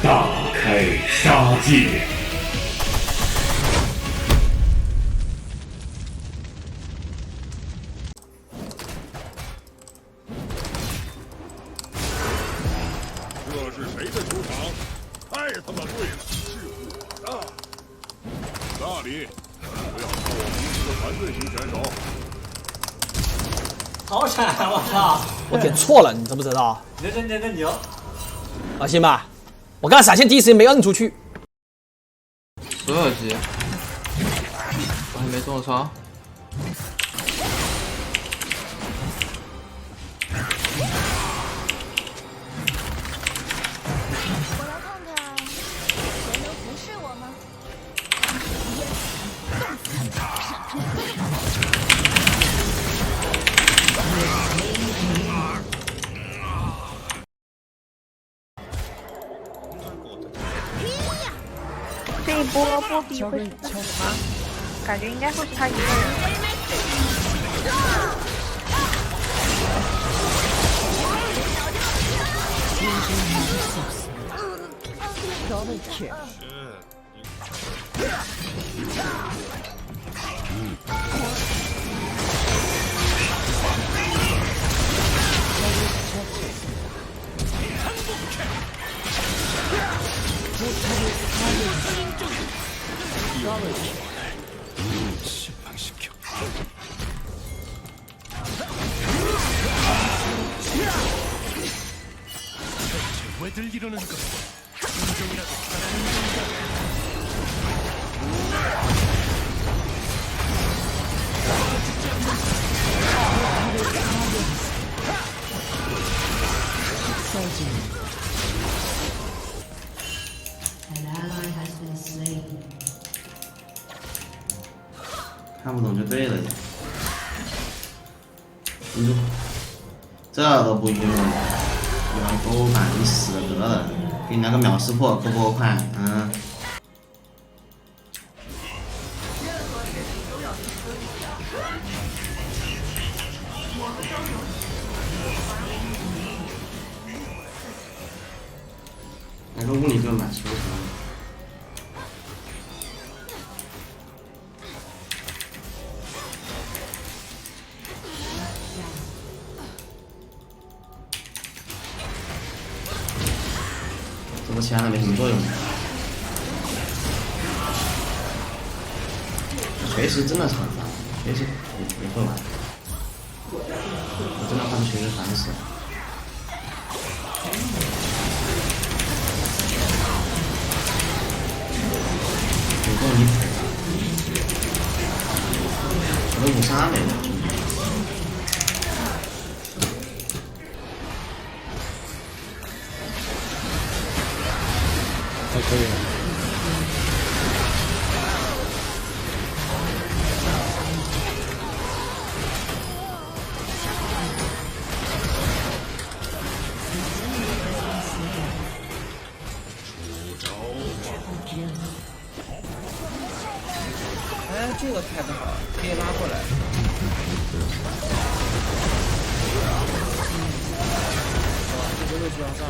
大开杀戒。这是谁的球场？太他妈对了，是我的。大理，不要看我平时的团队型选手。好惨！我操！我点错了，你知不知道？牛！放心吧，我刚才闪现第一时间没摁出去。所有级，我还没中招。我来看看，谁能服侍我吗？这一波波比会是他，感觉应该会是他一个人。看不懂就对了呀。这都不用，要勾板你死了得了，给你来个秒识破，可不够快？嗯。来个物理盾吧，求求。这波其他的没什么作用，随时真的是很烦，随时也会玩，我真的看随时烦死了。有够离谱的，我的5杀没了。还可以了。哎，这个太不好，可以拉过来。哇，这个位置要上。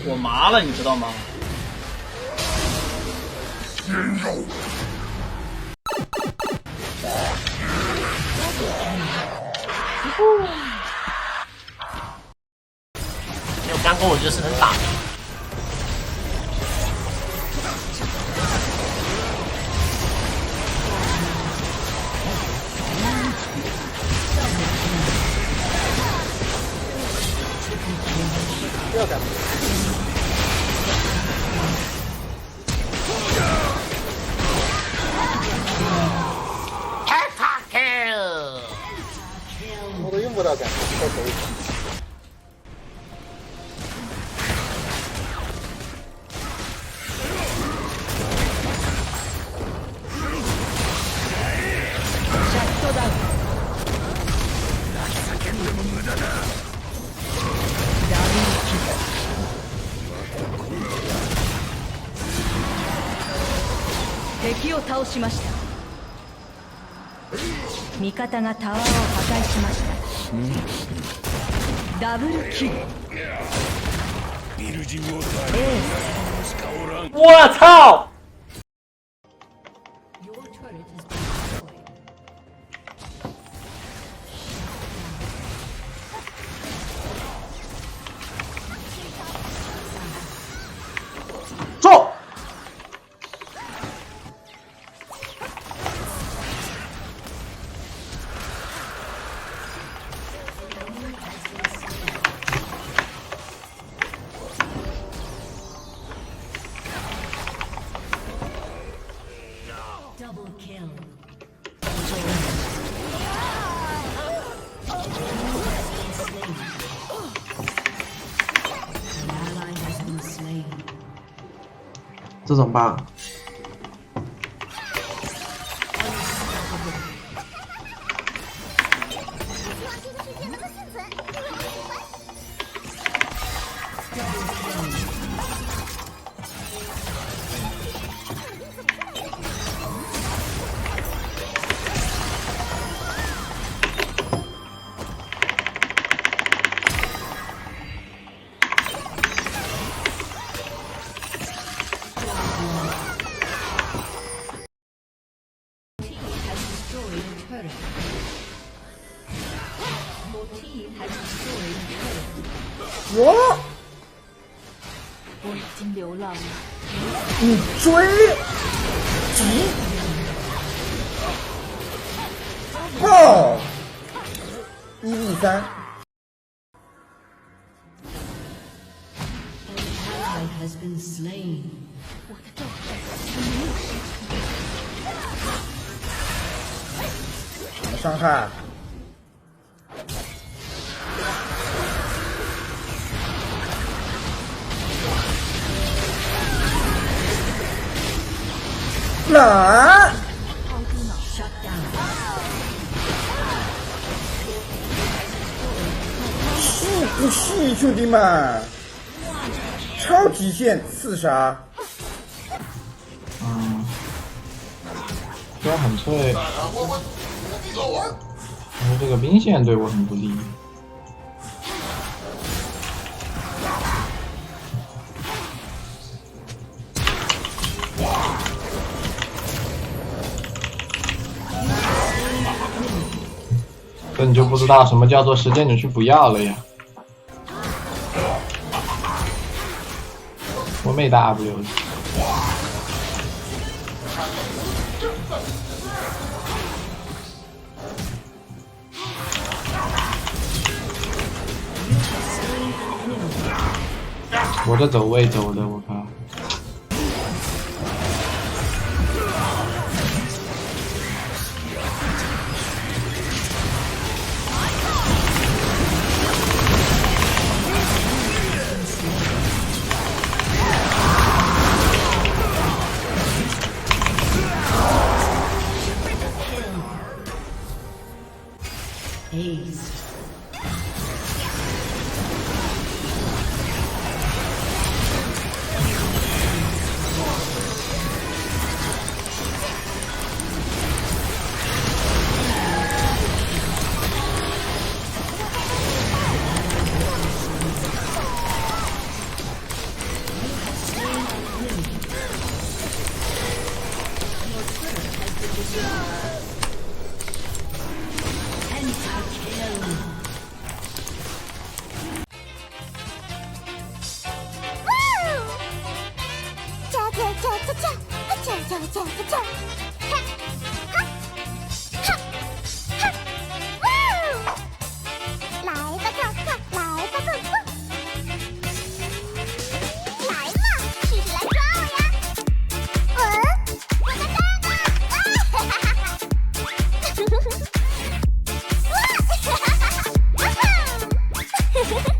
我麻了，你知道吗？没有干过，我觉得是能打的。不要干。我都用不到干，再走一走。倒しました。味方がタワーを破壊しました。ダブルキル。我操！走！这怎么办？我，我已经流浪了。你追爆1v3。什么伤害？哪？是不是兄弟们？超极限刺杀。虽然很脆，但是这个兵线对我很不利。这你就不知道什么叫做时间你去不要了呀！我没 W。我这走位走的，我靠！哈哈。